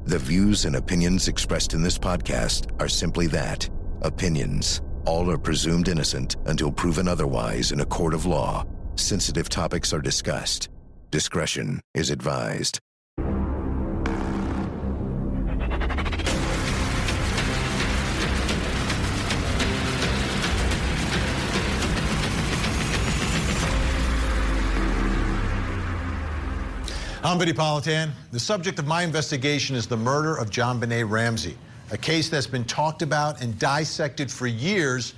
The views and opinions expressed in this podcast are simply that, opinions. All are presumed innocent until proven otherwise in a court of law. Sensitive topics are discussed. Discretion is advised. I'm Vinnie Politan. The subject of my investigation is the murder of JonBenét Ramsey, a case that's been talked about and dissected for years,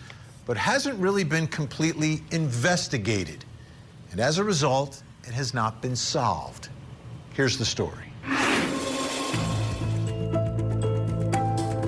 but hasn't really been completely investigated. And as a result, it has not been solved. Here's the story.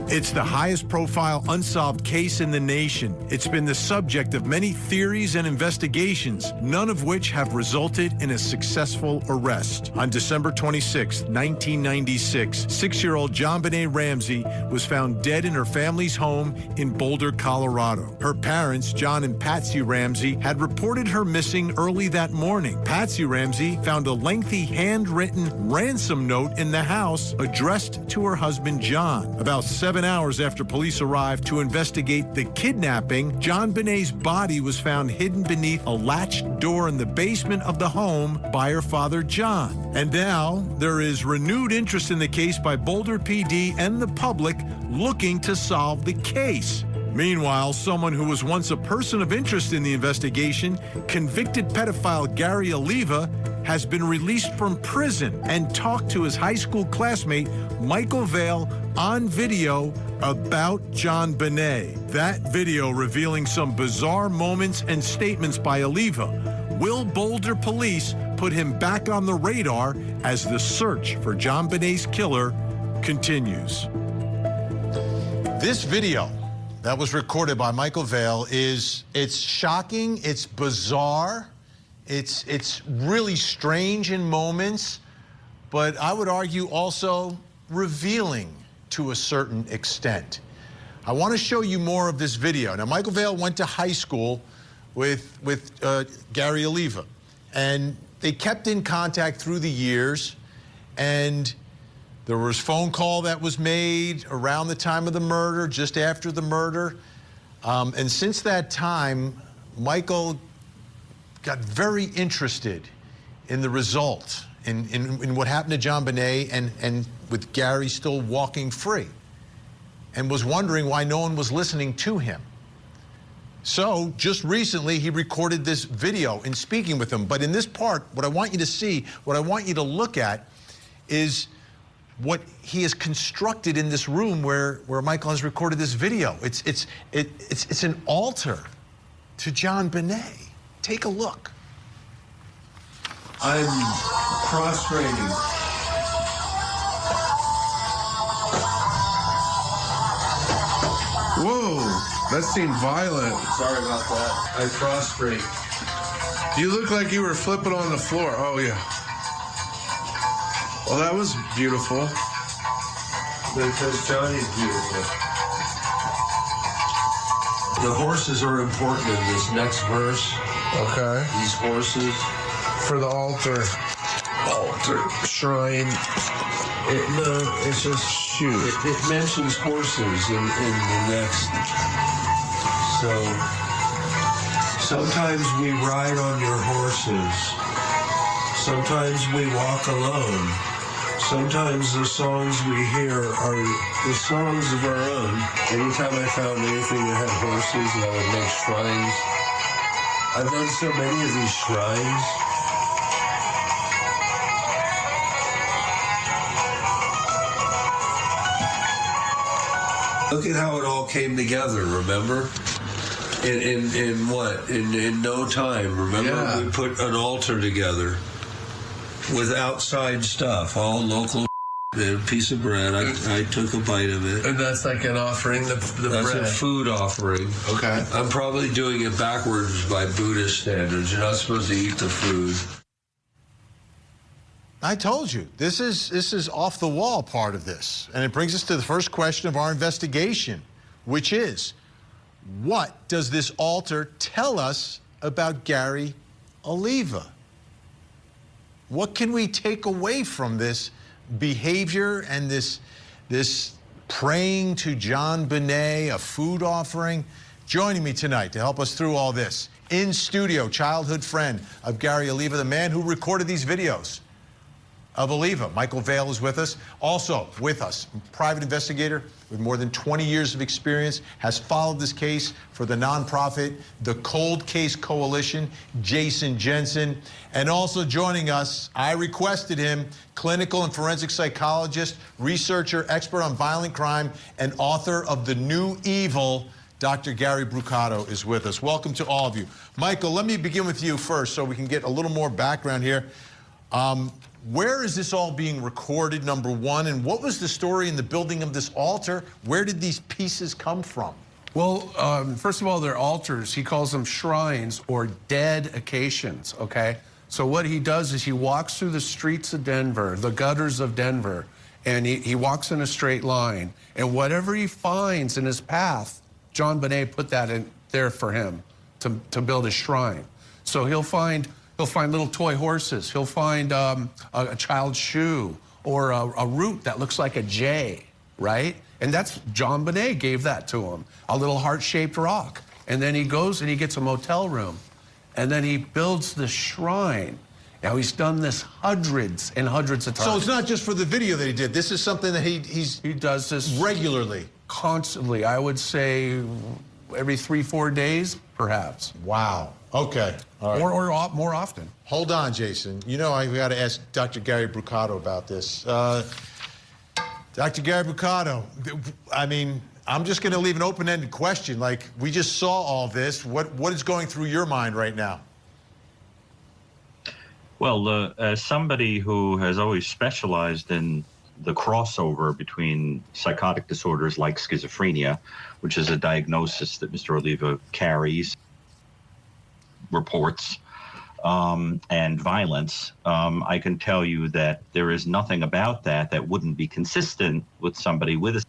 It's the highest profile unsolved case in the nation. It's been the subject of many theories and investigations, none of which have resulted in a successful arrest. On December 26, 1996, 6-year-old JonBenét Ramsey was found dead in her family's home in Boulder, Colorado. Her parents, John and Patsy Ramsey, had reported her missing early that morning. Patsy Ramsey found a lengthy handwritten ransom note in the house addressed to her husband, John. About 7 hours after police arrived to investigate the kidnapping, JonBenét's body was found hidden beneath a latched door in the basement of the home by her father, John. And now there is renewed interest in the case by Boulder PD and the public looking to solve the case. Meanwhile, someone who was once a person of interest in the investigation, convicted pedophile Gary Oliva, has been released from prison and talked to his high school classmate, Michael Vale, on video about JonBenét. That video revealing some bizarre moments and statements by Oliva. Will Boulder police put him back on the radar as the search for JonBenét's killer continues? This video that was recorded by Michael Vale it's shocking, it's bizarre, it's really strange in moments, but I would argue also revealing to a certain extent. I want to show you more of this video. Now, Michael Vale went to high school with Gary Oliva, and they kept in contact through the years, and there was a phone call that was made around the time of the murder, just after the murder, and since that time, Michael got very interested in the result, in what happened to JonBenét and with Gary still walking free, and was wondering why no one was listening to him. So just recently he recorded this video in speaking with him. But in this part, what I want you to see, what I want you to look at is what he has constructed in this room where Michael has recorded this video. It's an altar to JonBenét. Take a look. I'm prostrating. Whoa, that seemed violent. Sorry about that. I prostrate. You look like you were flipping on the floor. Oh, yeah. Well, that was beautiful. Because Johnny's beautiful. The horses are important in this next verse. Okay. These horses. For the altar. Altar. Shrine. It's just, shoot. It mentions horses in the next. So, sometimes we ride on your horses. Sometimes we walk alone. Sometimes the songs we hear are the songs of our own. Anytime I found anything that had horses, I would make shrines. I've done so many of these shrines. Look at how it all came together, remember? In what? In no time, remember? Yeah. We put an altar together with outside stuff, all local. A piece of bread. I took a bite of it. And that's like an offering, the That's bread. a food offering. Okay. I'm probably doing it backwards by Buddhist standards. You're not supposed to eat the food. I told you, this is off the wall part of this. And it brings us to the first question of our investigation, which is, what does this altar tell us about Gary Oliva? What can we take away from this behavior and this praying to JonBenet, a food offering. Joining me tonight to help us through all this, in studio, childhood friend of Gary Oliva, the man who recorded these videos of Oliva. Michael Vale is with us. Also with us, private investigator with more than 20 years of experience, has followed this case for the nonprofit, the Cold Case Coalition, Jason Jensen. And also joining us, I requested him, clinical and forensic psychologist, researcher, expert on violent crime, and author of The New Evil, Dr. Gary Brucato is with us. Welcome to all of you. Michael, let me begin with you first so we can get a little more background here. Where is this all being recorded, number one, and what was the story in the building of this altar? Where did these pieces come from? Well, first of all, they're altars. He calls them shrines or dedications, okay? So what he does is he walks through the streets of Denver, the gutters of Denver, and he walks in a straight line. And whatever he finds in his path, JonBenet put that in there for him to build a shrine. So he'll find little toy horses. He'll find a child's shoe or a root that looks like a J, right? And that's JonBenet gave that to him, a little heart-shaped rock. And then he goes and he gets a motel room, and then he builds the shrine. Now, he's done this hundreds and hundreds of times. So it's not just for the video that he did. This is something that he does this regularly. Constantly. I would say every 3-4 days, perhaps. Wow. Okay. All right. Or more often. Got on, Jason. You know we got to ask Dr. Gary Brucato about this. Dr. Gary Brucato, I mean, I'm just going to leave an open-ended question. Like, we just saw all this. What is going through your mind right now? Well, as somebody who has always specialized in the crossover between psychotic disorders like schizophrenia, which is a diagnosis that Mr. Oliva carries, reports, and violence, I can tell you that there is nothing about that wouldn't be consistent with somebody with a...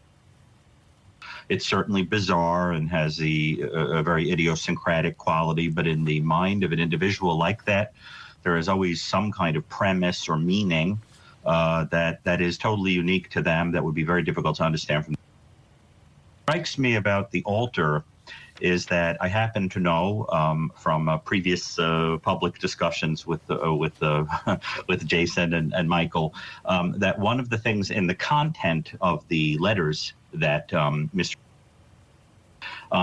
It's certainly bizarre and has a very idiosyncratic quality, but in the mind of an individual like that, there is always some kind of premise or meaning that is totally unique to them that would be very difficult to understand from. What strikes me about the altar is that I happen to know from previous public discussions with Jason and Michael that one of the things in the content of the letters that Mr.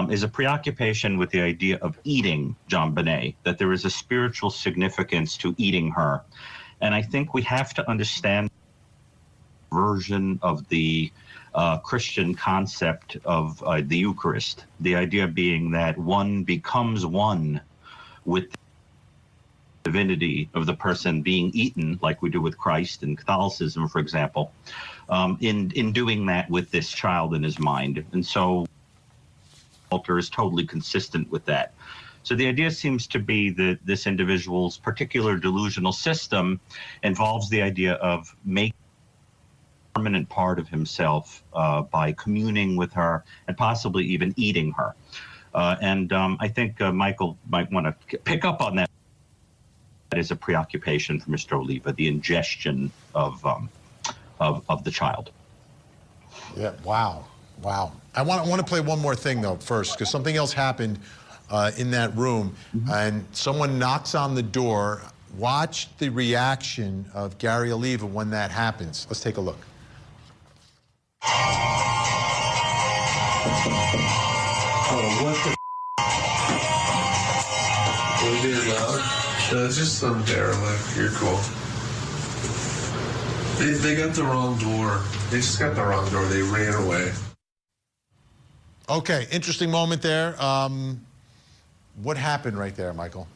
Is a preoccupation with the idea of eating JonBenet, that there is a spiritual significance to eating her. And I think we have to understand the version of the Christian concept of the Eucharist, the idea being that one becomes one with the divinity of the person being eaten, like we do with Christ in Catholicism, for example, in doing that with this child in his mind. And so altar is totally consistent with that. So the idea seems to be that this individual's particular delusional system involves the idea of making a permanent part of himself by communing with her and possibly even eating her. I think Michael might want to pick up on that. That is a preoccupation for Mr. Oliva, the ingestion of the child. Yeah. Wow. Wow. I want to play one more thing, though, first, because something else happened in that room, and someone knocks on the door. Watch the reaction of Gary Oliva when that happens. Let's take a look. Oh, what the Was it loud? No, it's just some derelict. You're cool. They got the wrong door. They just got the wrong door. They ran away. Okay, interesting moment there. What happened right there, Michael?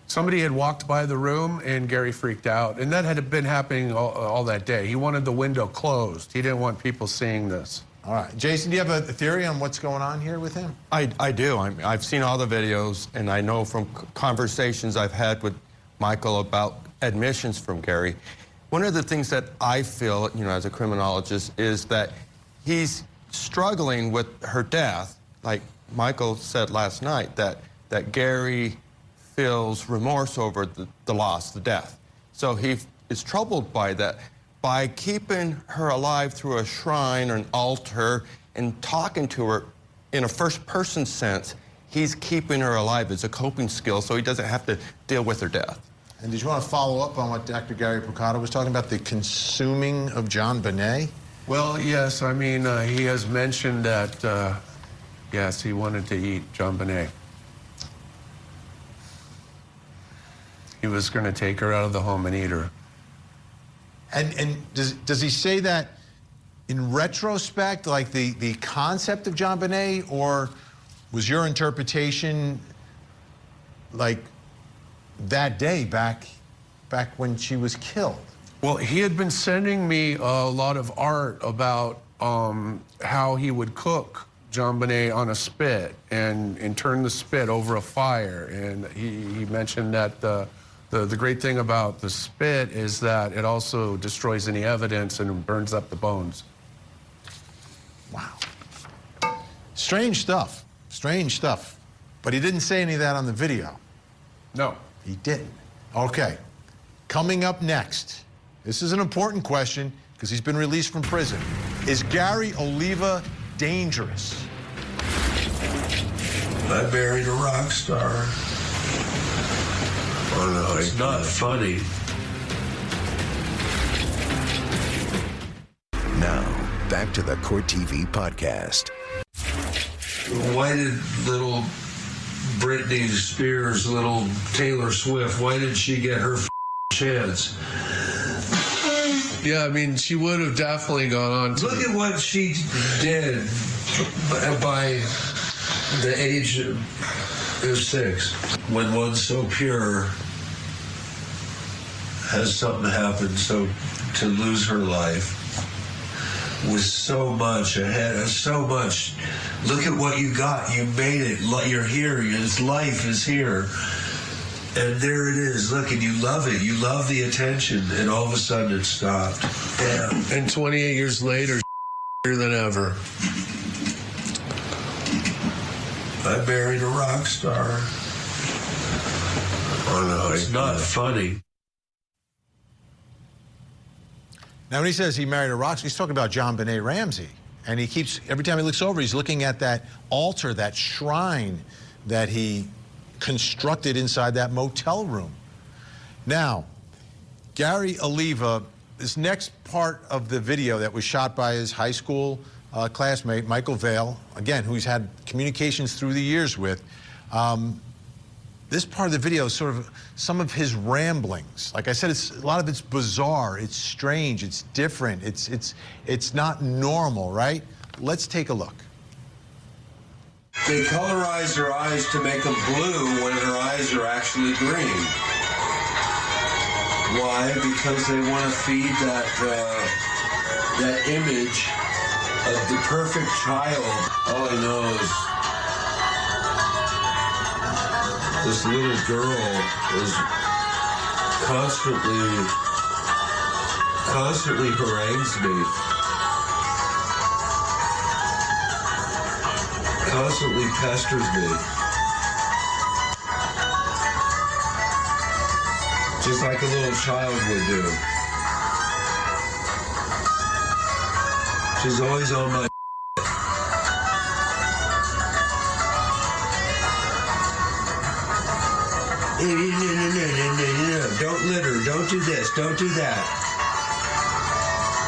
Somebody had walked by the room and Gary freaked out, and that had been happening all that day. He wanted the window closed. He didn't want people seeing this. All right, Jason, do you have a theory on what's going on here with him? I do. I've seen all the videos, and I know from conversations I've had with Michael about admissions from Gary, one of the things that I feel, as a criminologist, is that he's struggling with her death. Like Michael said last night, that Gary feels remorse over the loss, the death. So he is troubled by that. by keeping her alive through a shrine or an altar and talking to her in a first-person sense, he's keeping her alive. It's a coping skill, so he doesn't have to deal with her death. And did you want to follow up on what Dr. Gary Politan was talking about, the consuming of JonBenet? Well, yes. I mean, he has mentioned that, yes, he wanted to eat JonBenet. He was going to take her out of the home and eat her. And does he say that in retrospect, like the concept of JonBenet, or was your interpretation like that day back when she was killed? Well, he had been sending me a lot of art about how he would cook JonBenet on a spit and turn the spit over a fire. And he mentioned that the great thing about the spit is that it also destroys any evidence and burns up the bones. Wow. Strange stuff. Strange stuff. But he didn't say any of that on the video. No. He didn't. Okay. Coming up next, this is an important question because he's been released from prison. Is Gary Oliva dangerous? I married a rock star. Oh, no, it's not funny. Now, back to the Court TV podcast. Why did little Britney Spears, little Taylor Swift, why did she get her chance? Yeah, I mean, she would have definitely gone on to... Look at what she did by the age of 6. When one's so pure, has something happen, so to lose her life with so much ahead, so much. Look at what you got. You made it. You're here. His life is here. And there it is. Look, and you love it. You love the attention. And all of a sudden it stopped. Damn. And 28 years later, than ever. I married a rock star. Oh, no, it's not funny. Now, when he says he married a rock star, he's talking about JonBenét Ramsey. And he keeps, every time he looks over, he's looking at that altar, that shrine that he constructed inside that motel room. Now, Gary Oliva, this next part of the video that was shot by his high school classmate, Michael Vale, again, who he's had communications through the years with, this part of the video is sort of some of his ramblings. Like I said, a lot of it's bizarre, it's strange, it's different, it's not normal, right? Let's take a look. They colorize her eyes to make them blue when her eyes are actually green. Why? Because they want to feed that image of the perfect child. All I know is this little girl is constantly harangues me. Constantly pesters me. Just like a little child would do. She's always on my no. Don't litter, don't do this, don't do that.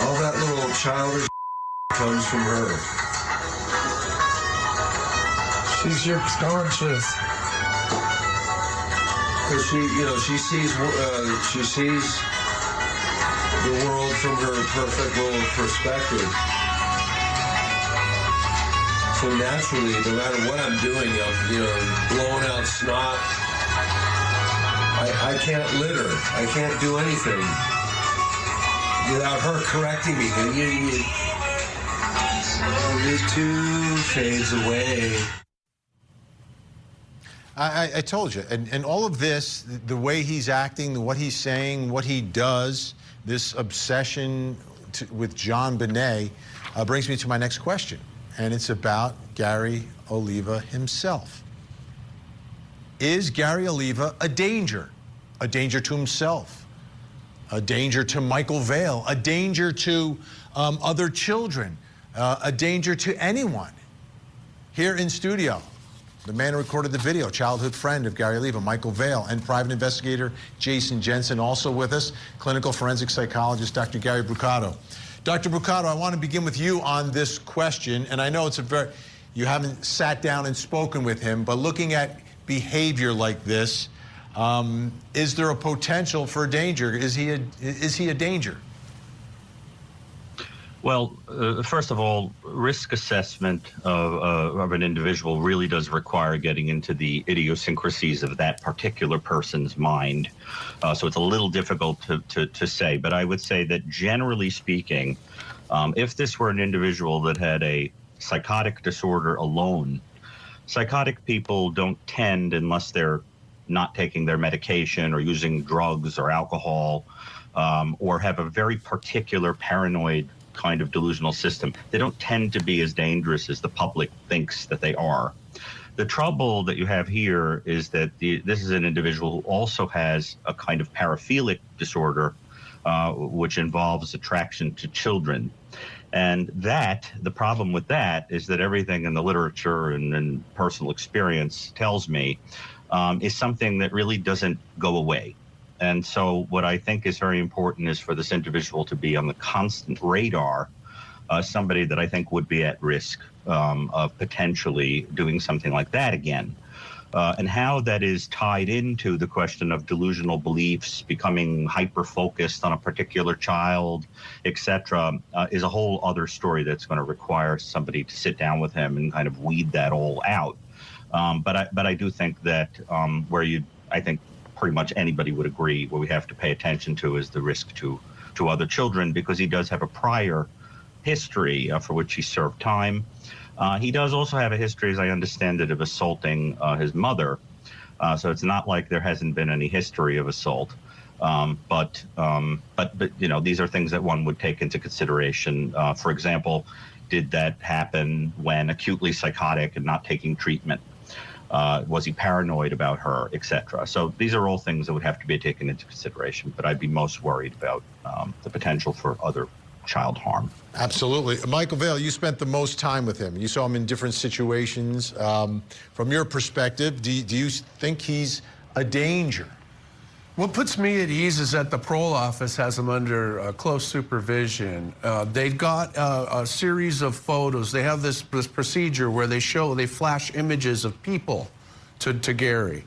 All that little childish comes from her. She's your conscience. Because she sees the world from her perfect little perspective. So naturally, no matter what I'm doing, I'm blowing out snot. I can't litter. I can't do anything without her correcting me. And it too fades away. I told you, and all of this, the way he's acting, what he's saying, what he does, this obsession with JonBenet brings me to my next question, and it's about Gary Oliva himself. Is Gary Oliva a danger to himself, a danger to Michael Vale, a danger to other children, a danger to anyone. Here in studio, the man who recorded the video, childhood friend of Gary Oliva, Michael Vale, and private investigator Jason Jensen, also with us, clinical forensic psychologist Dr. Gary Brucato. Dr. Brucato, I want to begin with you on this question, and I know it's you haven't sat down and spoken with him, but looking at behavior like this, is there a potential for danger? Is he a danger? Well, first of all, risk assessment of an individual really does require getting into the idiosyncrasies of that particular person's mind. So it's a little difficult to say, but I would say that generally speaking, if this were an individual that had a psychotic disorder alone, psychotic people don't tend, unless they're not taking their medication or using drugs or alcohol, or have a very particular paranoid kind of delusional system, they don't tend to be as dangerous as the public thinks that they are. The trouble that you have here is that this is an individual who also has a kind of paraphilic disorder, which involves attraction to children. And the problem with that is that everything in the literature and personal experience tells me is something that really doesn't go away. And so what I think is very important is for this individual to be on the constant radar, somebody that I think would be at risk of potentially doing something like that again. And how that is tied into the question of delusional beliefs, becoming hyper-focused on a particular child, etc., is a whole other story that's going to require somebody to sit down with him and kind of weed that all out. But I do think that I think pretty much anybody would agree what we have to pay attention to is the risk to other children, because he does have a prior history for which he served time. He does also have a history, as I understand it, of assaulting his mother. So it's not like there hasn't been any history of assault. But you know, these are things that one would take into consideration. For example, did that happen when acutely psychotic and not taking treatment? Was he paranoid about her, etc.? So these are all things that would have to be taken into consideration, but I'd be most worried about the potential for other child harm. Absolutely. Michael Vale, you spent the most time with him. You saw him in different situations. From your perspective, do you think he's a danger? What puts me at ease is that the parole office has him under close supervision. They've got a series of photos. They have this procedure where they flash images of people to Gary.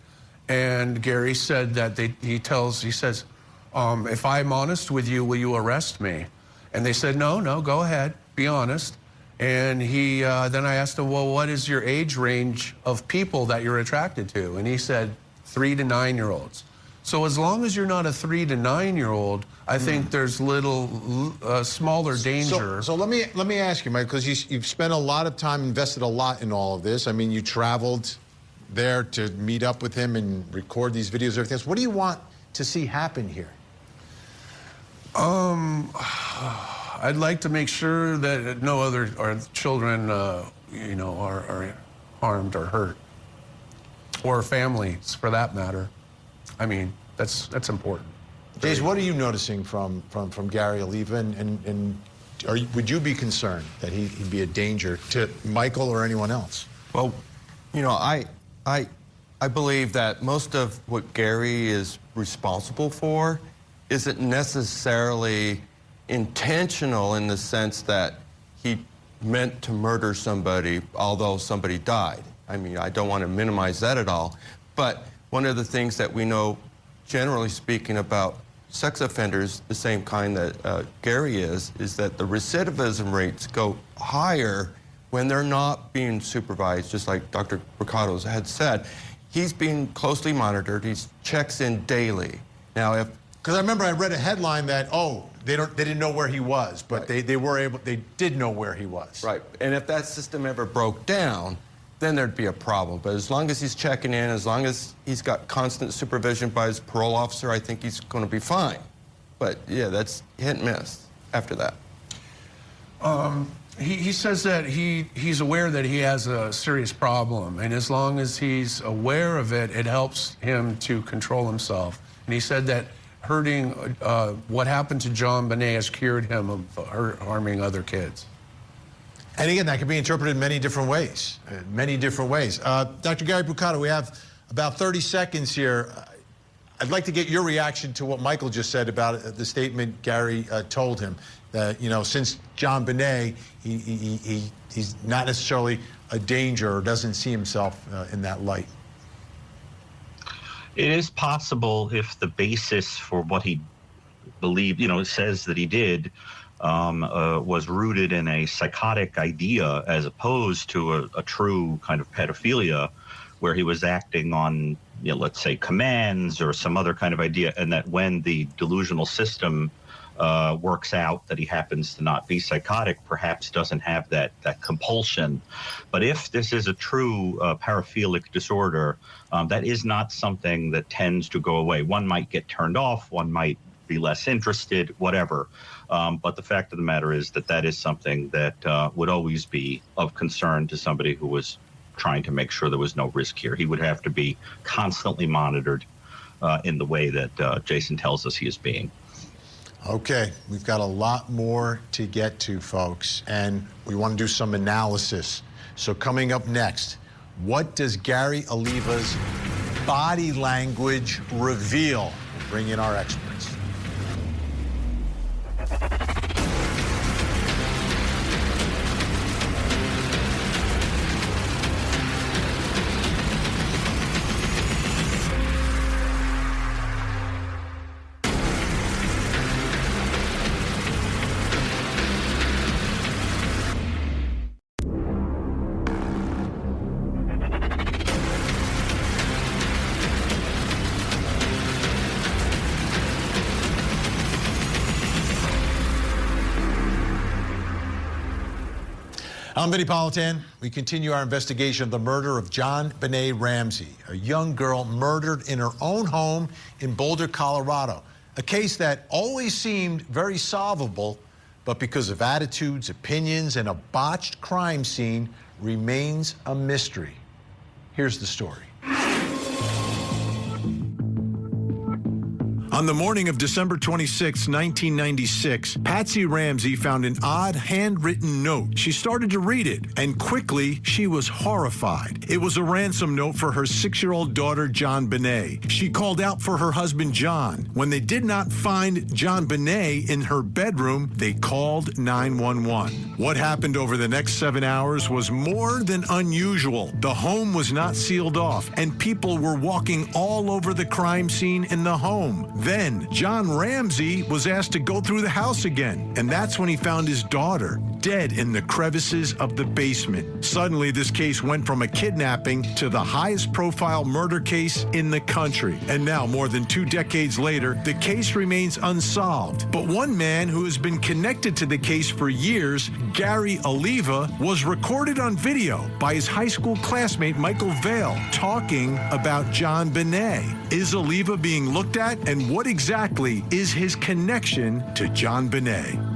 And Gary said that he says, if I'm honest with you, will you arrest me? And they said, no, go ahead, be honest. And then I asked him, well, what is your age range of people that you're attracted to? And he said, 3 to 9-year-olds. So as long as you're not a 3 to 9-year-old, I think there's little smaller danger. So let me ask you, Mike, because you've spent a lot of time, invested a lot in all of this. I mean, you traveled there to meet up with him and record these videos and everything else. What do you want to see happen here? I'd like to make sure that no other children, you know, are harmed or hurt, or families, for that matter. I mean, that's important. Jason, what are you noticing from Gary Oliva, and would you be concerned that he'd be a danger to Michael or anyone else? Well, you know, I believe that most of what Gary is responsible for isn't necessarily intentional in the sense that he meant to murder somebody, although somebody died. I mean, I don't want to minimize that at all, but one of the things that we know, generally speaking, about sex offenders, the same kind that Gary is that the recidivism rates go higher when they're not being supervised, just like Dr. Brucato had said. He's being closely monitored. He checks in daily. Now, because I remember I read a headline that, they didn't know where he was, but right. they did know where he was. Right, and if that system ever broke down, then there'd be a problem. But as long as he's checking in, as long as he's got constant supervision by his parole officer, I think he's going to be fine. But yeah, that's hit and miss after that. He says that he's aware that he has a serious problem, and as long as he's aware of it, it helps him to control himself. And he said that hurting, what happened to JonBenet has cured him of harming other kids. And again, that can be interpreted in many different ways. Dr. Gary Bucata, we have about 30 seconds here. I'd like to get your reaction to what Michael just said about the statement Gary told him, that, you know, since JonBenet, he's not necessarily a danger or doesn't see himself in that light. It is possible, if the basis for what he believed, you know, says that he did, was rooted in a psychotic idea as opposed to a true kind of pedophilia, where he was acting on, you know, let's say commands or some other kind of idea, and that when the delusional system works out that he happens to not be psychotic, perhaps doesn't have that compulsion. But if this is a true paraphilic disorder, that is not something that tends to go away. One might get turned off, one might be less interested, whatever. But the fact of the matter is that is something that would always be of concern to somebody who was trying to make sure there was no risk here. He would have to be constantly monitored in the way that Jason tells us he is being. Okay, we've got a lot more to get to, folks, and we want to do some analysis. So coming up next, what does Gary Oliva's body language reveal? We'll bring in our experts. I'm Vinnie Politan. We continue our investigation of the murder of JonBenét Ramsey, a young girl murdered in her own home in Boulder, Colorado. A case that always seemed very solvable, but because of attitudes, opinions, and a botched crime scene, remains a mystery. Here's the story. On the morning of December 26, 1996, Patsy Ramsey found an odd handwritten note. She started to read it, and quickly she was horrified. It was a ransom note for her 6-year-old daughter, JonBenet. She called out for her husband, John. When they did not find JonBenet in her bedroom, they called 911. What happened over the next 7 hours was more than unusual. The home was not sealed off, and people were walking all over the crime scene in the home. Then, John Ramsey was asked to go through the house again, and that's when he found his daughter dead in the crevices of the basement. Suddenly, this case went from a kidnapping to the highest profile murder case in the country. And now, more than 2 decades later, the case remains unsolved. But one man who has been connected to the case for years, Gary Oliva, was recorded on video by his high school classmate, Michael Vale, talking about JonBenet. Is Oliva being looked at, and what exactly is his connection to JonBenet?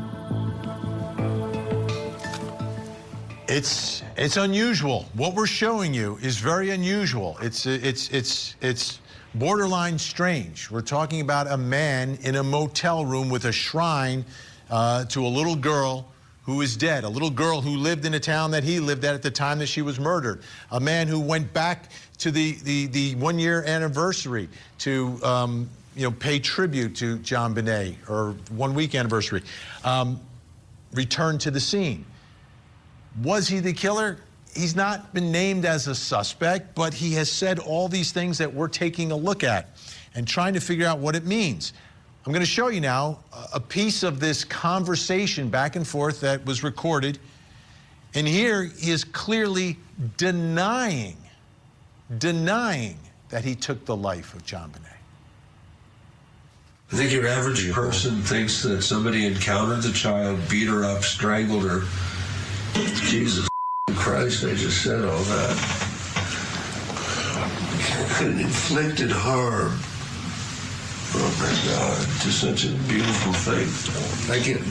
It's unusual. What we're showing you is very unusual. It's borderline strange. We're talking about a man in a motel room with a shrine to a little girl who is dead, a little girl who lived in a town that he lived at the time that she was murdered, a man who went back to the 1-year anniversary to pay tribute to JonBenet, or 1-week anniversary, returned to the scene. Was he the killer? He's not been named as a suspect, but he has said all these things that we're taking a look at and trying to figure out what it means. I'm going to show you now a piece of this conversation back and forth that was recorded. And here he is clearly denying that he took the life of JonBenet. I think your average person thinks that somebody encountered the child, beat her up, strangled her. Jesus Christ, I just said all that. And inflicted harm. Oh my God, just such a beautiful thing. I can't.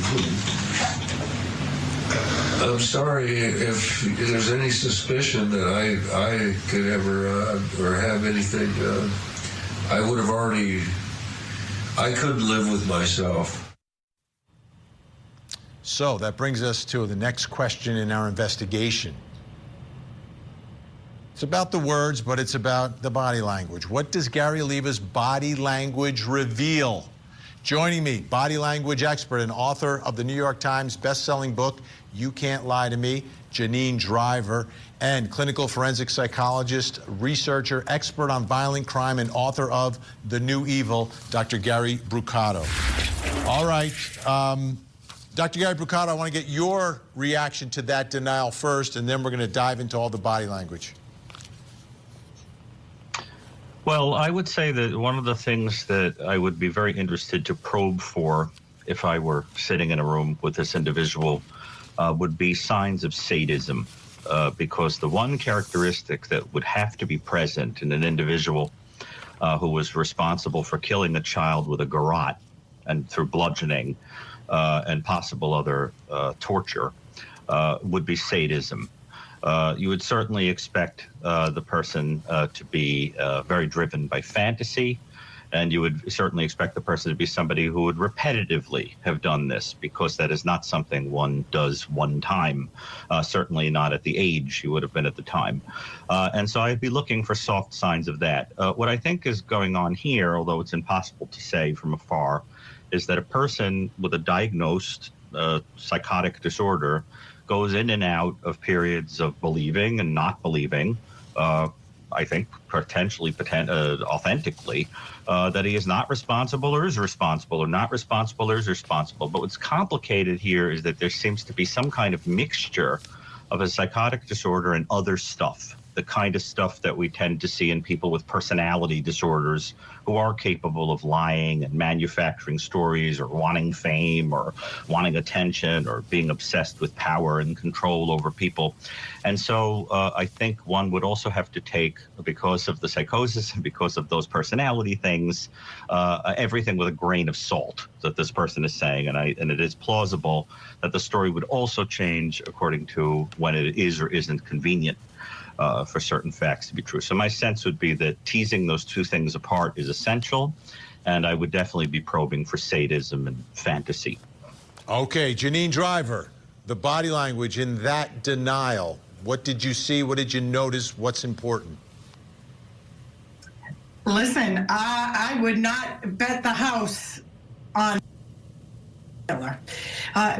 I'm sorry if there's any suspicion that I could ever or have anything. I would have already I couldn't live with myself. So that brings us to the next question in our investigation. It's about the words, but it's about the body language. What does Gary Oliva's body language reveal? Joining me, body language expert and author of the New York Times best-selling book, You Can't Lie to Me, Jeannine Driver, and clinical forensic psychologist, researcher, expert on violent crime, and author of The New Evil, Dr. Gary Brucato. All right. Dr. Gary Brucato, I want to get your reaction to that denial first, and then we're going to dive into all the body language. Well, I would say that one of the things that I would be very interested to probe for if I were sitting in a room with this individual would be signs of sadism, because the one characteristic that would have to be present in an individual who was responsible for killing a child with a garrote and through bludgeoning and possible other torture would be sadism. You would certainly expect the person to be very driven by fantasy, and you would certainly expect the person to be somebody who would repetitively have done this, because that is not something one does one time, certainly not at the age he would have been at the time. And so I'd be looking for soft signs of that. What I think is going on here, although it's impossible to say from afar, is that a person with a diagnosed psychotic disorder goes in and out of periods of believing and not believing, I think potentially authentically, that he is not responsible or is responsible, or not responsible or is responsible. But what's complicated here is that there seems to be some kind of mixture of a psychotic disorder and other stuff, the kind of stuff that we tend to see in people with personality disorders who are capable of lying and manufacturing stories, or wanting fame, or wanting attention, or being obsessed with power and control over people. And so I think one would also have to take, because of the psychosis and because of those personality things, everything with a grain of salt that this person is saying. And it is plausible that the story would also change according to when it is or isn't convenient for certain facts to be true. So my sense would be that teasing those two things apart is essential, and I would definitely be probing for sadism and fantasy. Okay, Jeannine Driver, the body language in that denial. What did you see? What did you notice? What's important? Listen, I would not bet the house on killer.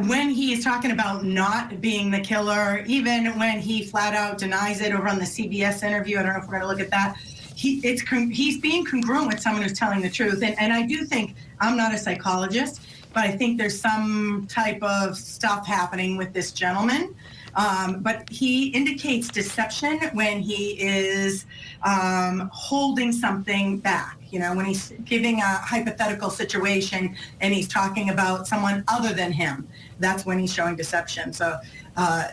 When he is talking about not being the killer, even when he flat out denies it over on the CBS interview, I don't know if we're going to look at that, he's being congruent with someone who's telling the truth. And I do think, I'm not a psychologist, but I think there's some type of stuff happening with this gentleman. But he indicates deception when he is holding something back. You know, when he's giving a hypothetical situation and he's talking about someone other than him, that's when he's showing deception. So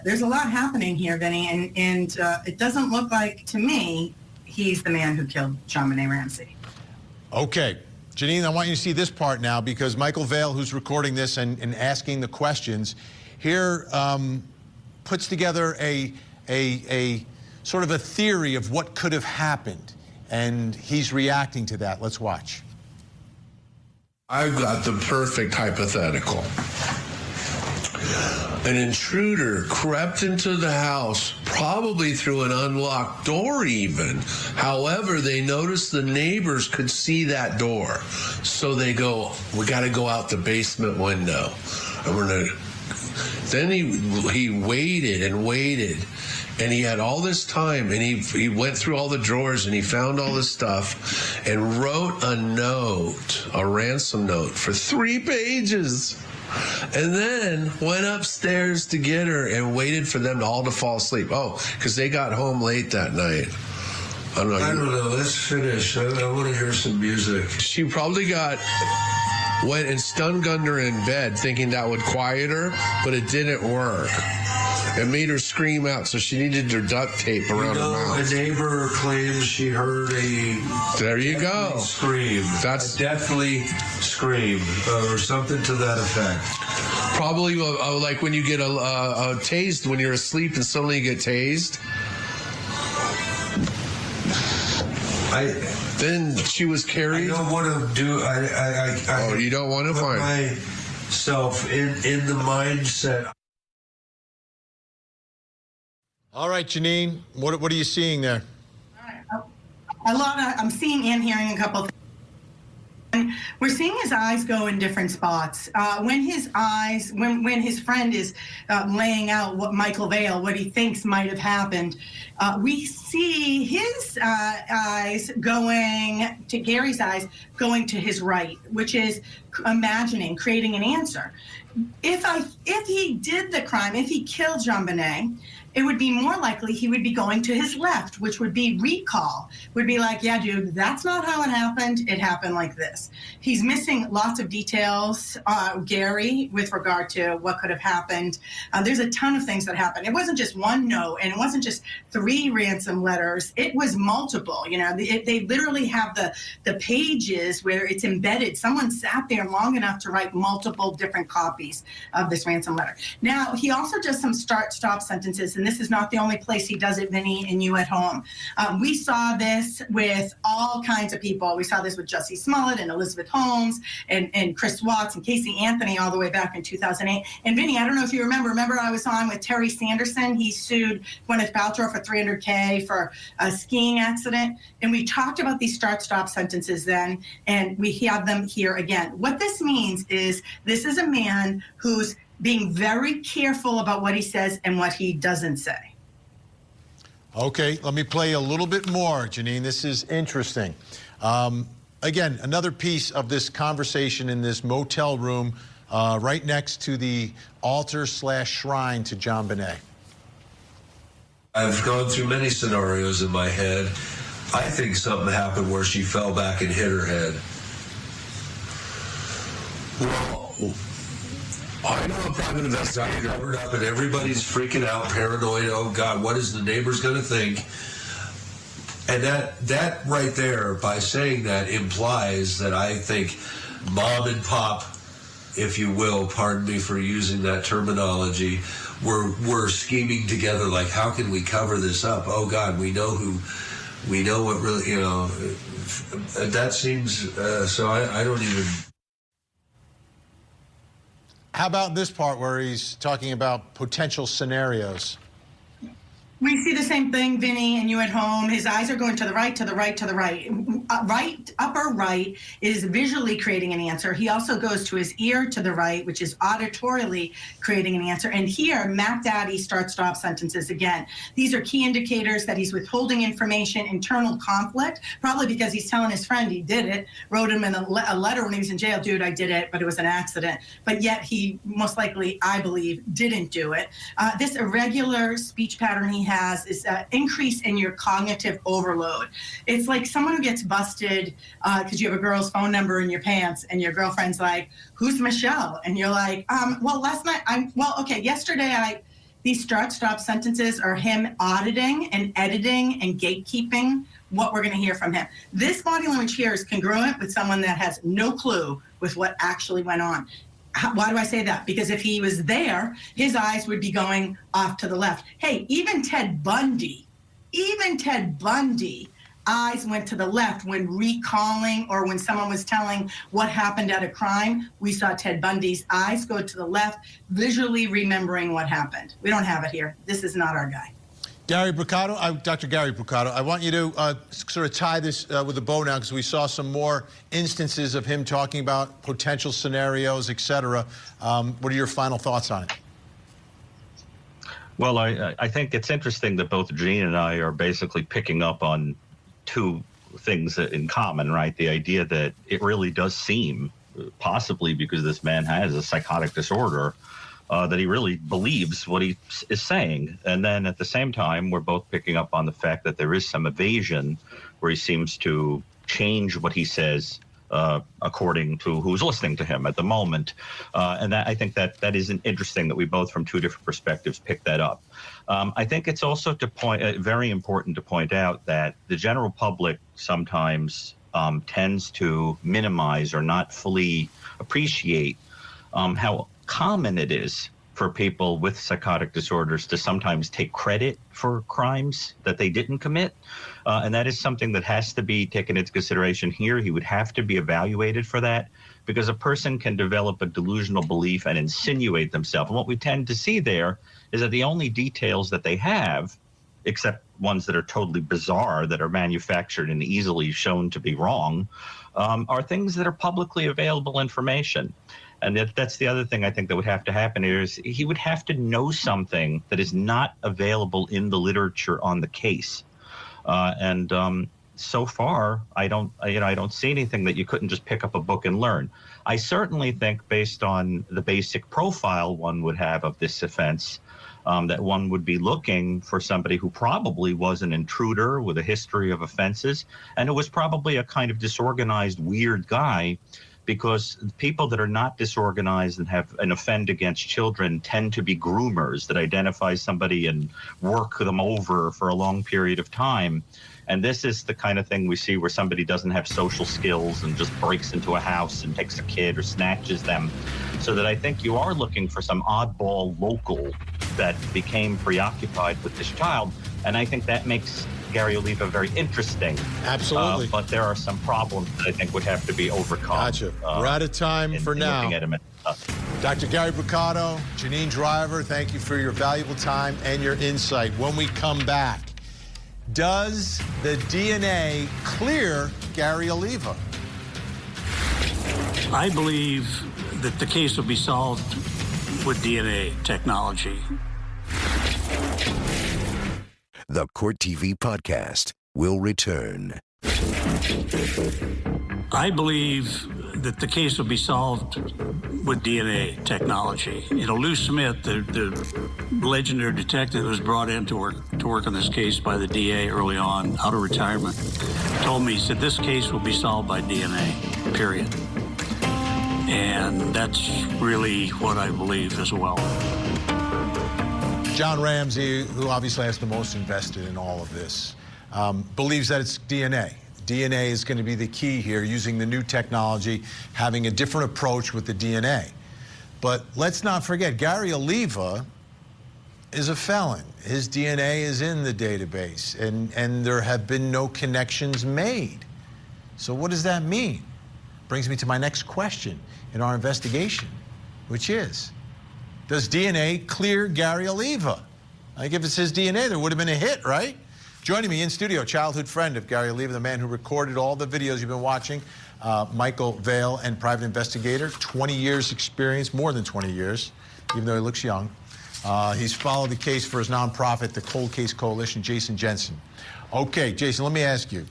there's a lot happening here, Vinny, and it doesn't look like, to me, he's the man who killed JonBenet Ramsey. Okay. Jeannine, I want you to see this part now, because Michael Vale, who's recording this and asking the questions, here puts together a sort of a theory of what could have happened, and he's reacting to that. Let's watch. I've got the perfect hypothetical. An intruder crept into the house, probably through an unlocked door even. However, they noticed the neighbors could see that door. So they go, we got to go out the basement window. And we're going to... Then he waited and waited, and he had all this time, and he went through all the drawers, and he found all this stuff, and wrote a note, a ransom note, for 3 pages, and then went upstairs to get her and waited for them all to fall asleep. Oh, because they got home late that night. I don't know. Let's finish. I want to hear some music. She probably went and stun gunned her in bed thinking that would quiet her, but it didn't work. It made her scream out, so she needed her duct tape around her mouth. A neighbor claims she heard there you go. Scream. That's definitely scream, or something to that effect. Probably like when you get a tased when you're asleep and suddenly you get tased. Then she was carried. I don't want to do. Oh, you don't want to put find myself in the mindset. All right, Janine, what are you seeing there? I'm seeing and hearing a couple things. We're seeing his eyes go in different spots. When his friend is laying out what Michael Vale, what he thinks might have happened, we see his eyes going to Gary's eyes going to his right, which is imagining, creating an answer. If he did the crime, if he killed JonBenet, it would be more likely he would be going to his left, which would be recall, would be like, yeah, dude, that's not how it happened. It happened like this. He's missing lots of details, Gary, with regard to what could have happened. There's a ton of things that happened. It wasn't just one note, and it wasn't just 3 ransom letters. It was multiple. You know, they literally have the pages where it's embedded. Someone sat there long enough to write multiple different copies of this ransom letter. Now, he also does some start-stop sentences, and this is not the only place he does it, Vinnie, and you at home. We saw this with all kinds of people. We saw this with Jussie Smollett and Elizabeth Holmes and Chris Watts and Casey Anthony all the way back in 2008. And Vinnie, I don't know if you remember I was on with Terry Sanderson. He sued Gwyneth Paltrow for $300K for a skiing accident. And we talked about these start-stop sentences then, and we have them here again. What this means is this is a man who's being very careful about what he says and what he doesn't say. Okay, let me play a little bit more, Janine. This is interesting. Again, another piece of this conversation in this motel room right next to the altar/shrine to JonBenet. I've gone through many scenarios in my head. I think something happened where she fell back and hit her head. Well, I know a private investigator covered up and everybody's freaking out, paranoid. Oh God, what is the neighbors going to think? And that right there, by saying that, implies that I think mom and pop, if you will, pardon me for using that terminology, we're scheming together. Like, how can we cover this up? Oh God, we know what really, you know. That seems so. I don't even. How about this part where he's talking about potential scenarios? We see the same thing, Vinnie, and you at home. His eyes are going to the right, to the right, to the right. Upper right is visually creating an answer. He also goes to his ear to the right, which is auditorily creating an answer. And here, Mac Daddy start-stop sentences again. These are key indicators that he's withholding information, internal conflict, probably because he's telling his friend he did it, wrote him in a letter when he was in jail, dude, I did it, but it was an accident. But yet he most likely, I believe, didn't do it. This irregular speech pattern he has is an increase in your cognitive overload. It's like someone who gets busted because you have a girl's phone number in your pants and your girlfriend's like, who's Michelle? And you're like, well, last night, yesterday these start-stop sentences are him auditing and editing and gatekeeping what we're going to hear from him. This body language here is congruent with someone that has no clue with what actually went on. Why do I say that? Because if he was there, his eyes would be going off to the left. Hey, even Ted Bundy, eyes went to the left when recalling or when someone was telling what happened at a crime. We saw Ted Bundy's eyes go to the left, visually remembering what happened. We don't have it here. This is not our guy. Gary Brucato, Dr. Gary Brucato, I want you to sort of tie this with a bow now, because we saw some more instances of him talking about potential scenarios, et cetera. What are your final thoughts on it? Well, I think it's interesting that both Gene and I are basically picking up on two things in common, right? The idea that it really does seem, possibly because this man has a psychotic disorder, that he really believes what he is saying. And then at the same time, we're both picking up on the fact that there is some evasion where he seems to change what he says according to who's listening to him at the moment. And that, I think that is interesting that we both, from two different perspectives, pick that up. I think it's also very important to point out that the general public sometimes tends to minimize or not fully appreciate how common it is for people with psychotic disorders to sometimes take credit for crimes that they didn't commit. And that is something that has to be taken into consideration here. He would have to be evaluated for that, because a person can develop a delusional belief and insinuate themselves. And what we tend to see there is that the only details that they have, except ones that are totally bizarre, that are manufactured and easily shown to be wrong, are things that are publicly available information. And that's the other thing I think that would have to happen here is he would have to know something that is not available in the literature on the case. So far, I don't see anything that you couldn't just pick up a book and learn. I certainly think, based on the basic profile one would have of this offense, that one would be looking for somebody who probably was an intruder with a history of offenses, and who was probably a kind of disorganized, weird guy, because people that are not disorganized and have an offend against children tend to be groomers that identify somebody and work them over for a long period of time. And this is the kind of thing we see where somebody doesn't have social skills and just breaks into a house and takes a kid or snatches them. So that I think you are looking for some oddball local that became preoccupied with this child. And I think that makes Gary Oliva very interesting. Absolutely. But there are some problems that I think would have to be overcome. Gotcha. We're out of time for now. Looking at him. Dr. Gary Bucato, Janine Driver, thank you for your valuable time and your insight. When we come back, does the DNA clear Gary Oliva? I believe that the case will be solved with DNA technology. The Court TV podcast will return. I believe that the case will be solved with DNA technology. You know, Lou Smith, the legendary detective who was brought in to work on this case by the DA early on, out of retirement, told me, he said, this case will be solved by DNA, period. And that's really what I believe as well. John Ramsey, who obviously has the most invested in all of this, believes that it's DNA. DNA is going to be the key here, using the new technology, having a different approach with the DNA. But let's not forget, Gary Oliva is a felon. His DNA is in the database, and there have been no connections made. So what does that mean? Brings me to my next question in our investigation, which is, does DNA clear Gary Oliva? Like, if it's his DNA, there would have been a hit, right? Joining me in studio, childhood friend of Gary Oliva, the man who recorded all the videos you've been watching, Michael Vale, and private investigator, 20 years experience, more than 20 years, even though he looks young. He's followed the case for his nonprofit, the Cold Case Coalition, Jason Jensen. Okay, Jason, let me ask you,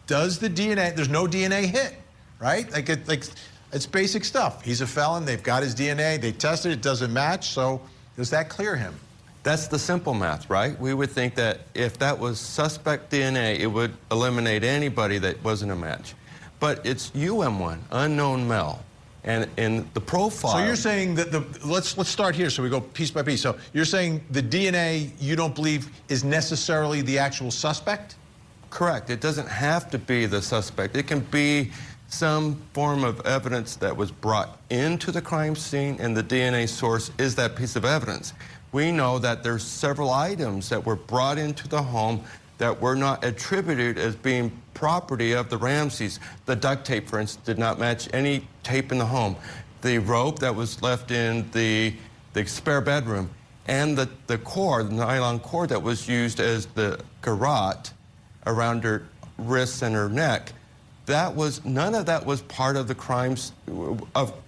does the DNA, there's no DNA hit, right? Like it's basic stuff. He's a felon, they've got his DNA, they tested it, doesn't match, so does that clear him? That's the simple math, right? We would think that if that was suspect DNA, it would eliminate anybody that wasn't a match. But it's UM1, unknown male. And in the profile... So you're saying that let's start here so we go piece by piece. So you're saying the DNA you don't believe is necessarily the actual suspect? Correct. It doesn't have to be the suspect. It can be some form of evidence that was brought into the crime scene, and the DNA source is that piece of evidence. We know that there's several items that were brought into the home that were not attributed as being property of the Ramseys. The duct tape, for instance, did not match any tape in the home. The rope that was left in the spare bedroom, and the cord, the nylon cord that was used as the garrote around her wrists and her neck, none of that was part of the crimes,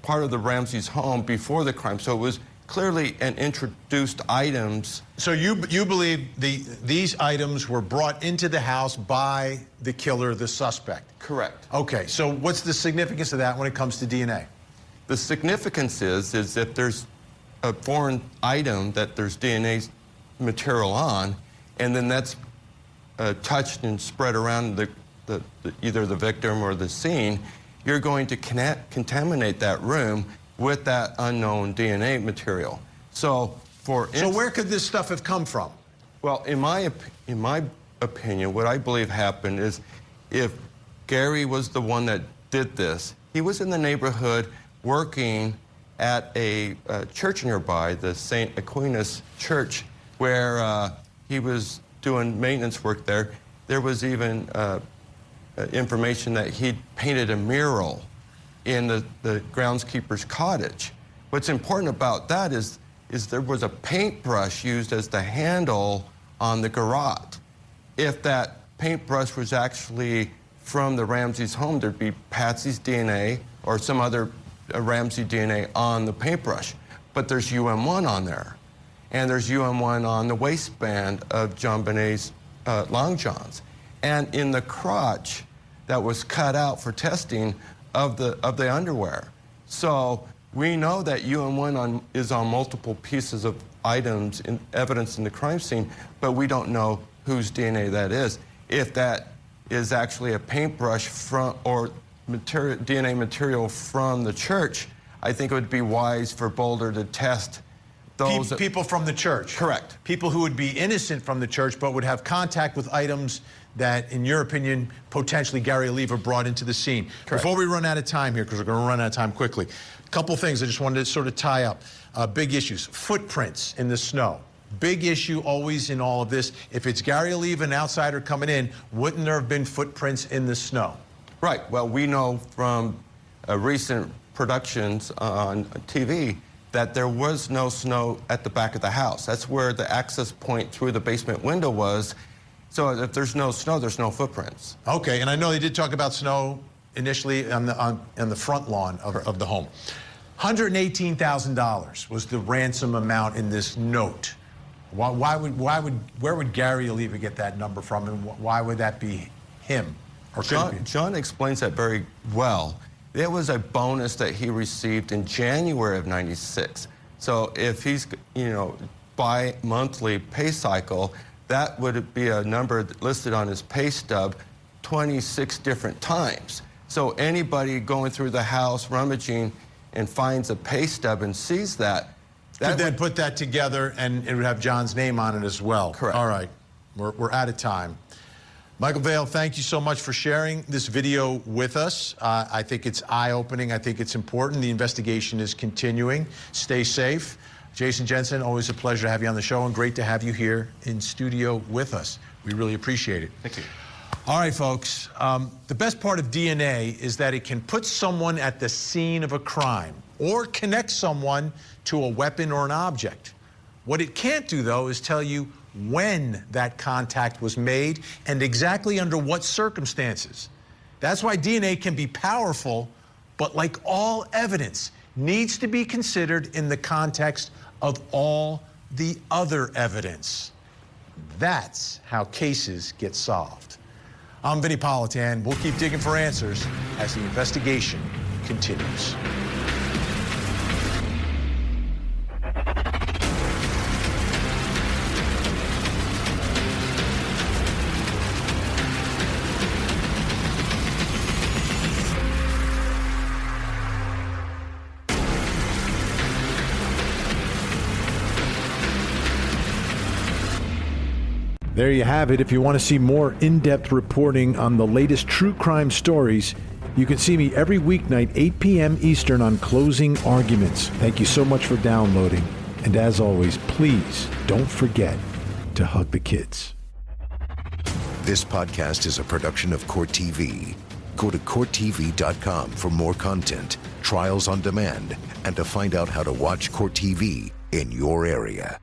part of the Ramseys' home before the crime. So it was clearly an introduced items. So you believe these items were brought into the house by the killer, the suspect? Correct. Okay, so what's the significance of that when it comes to DNA? The significance is if there's a foreign item that there's DNA material on, and then that's touched and spread around either the victim or the scene, you're going to contaminate that room with that unknown DNA material. So where could this stuff have come from? Well, in my opinion, what I believe happened is, if Gary was the one that did this, he was in the neighborhood working at a church nearby, the St. Aquinas Church, where he was doing maintenance work there. There was even information that he'd painted a mural in the groundskeeper's cottage. What's important about that is there was a paintbrush used as the handle on the garrote. If that paintbrush was actually from the Ramsey's home, there'd be Patsy's DNA or some other Ramsey DNA on the paintbrush. But there's UM1 on there. And there's UM1 on the waistband of JonBenét's long johns. And in the crotch that was cut out for testing of the underwear. So we know that UM1 is on multiple pieces of items in evidence in the crime scene, but we don't know whose DNA that is. If that is actually a paintbrush from or DNA material from the church, I think it would be wise for Boulder to test those people from the church. Correct. People who would be innocent from the church but would have contact with items that, in your opinion, potentially Gary Oliva brought into the scene. Correct. Before we run out of time here, because we're going to run out of time quickly, a couple things I just wanted to sort of tie up. Big issues. Footprints in the snow. Big issue always in all of this. If it's Gary Oliva, an outsider coming in, wouldn't there have been footprints in the snow? Right. Well, we know from recent productions on TV that there was no snow at the back of the house. That's where the access point through the basement window was. So if there's no snow, there's no footprints. Okay, and I know they did talk about snow initially on the front lawn of the home. $118,000 was the ransom amount in this note. Where would Gary Oliva get that number from, and why would that be him? Or John explains that very well. It was a bonus that he received in January of '96. So if he's, bi-monthly pay cycle, that would be a number listed on his pay stub 26 different times. So anybody going through the house, rummaging, and finds a pay stub and sees that, could then put that together, and it would have John's name on it as well. Correct. All right, we're out of time. Michael Vale, thank you so much for sharing this video with us. I think it's eye-opening. I think it's important. The investigation is continuing. Stay safe. Jason Jensen, always a pleasure to have you on the show, and great to have you here in studio with us. We really appreciate it. Thank you. All right, folks. The best part of DNA is that it can put someone at the scene of a crime or connect someone to a weapon or an object. What it can't do, though, is tell you when that contact was made and exactly under what circumstances. That's why DNA can be powerful, but like all evidence, needs to be considered in the context of all the other evidence. That's how cases get solved. I'm Vinnie Politan. We'll keep digging for answers as the investigation continues. There you have it. If you want to see more in-depth reporting on the latest true crime stories, you can see me every weeknight, 8 p.m. Eastern on Closing Arguments. Thank you so much for downloading. And as always, please don't forget to hug the kids. This podcast is a production of Court TV. Go to CourtTV.com for more content, trials on demand, and to find out how to watch Court TV in your area.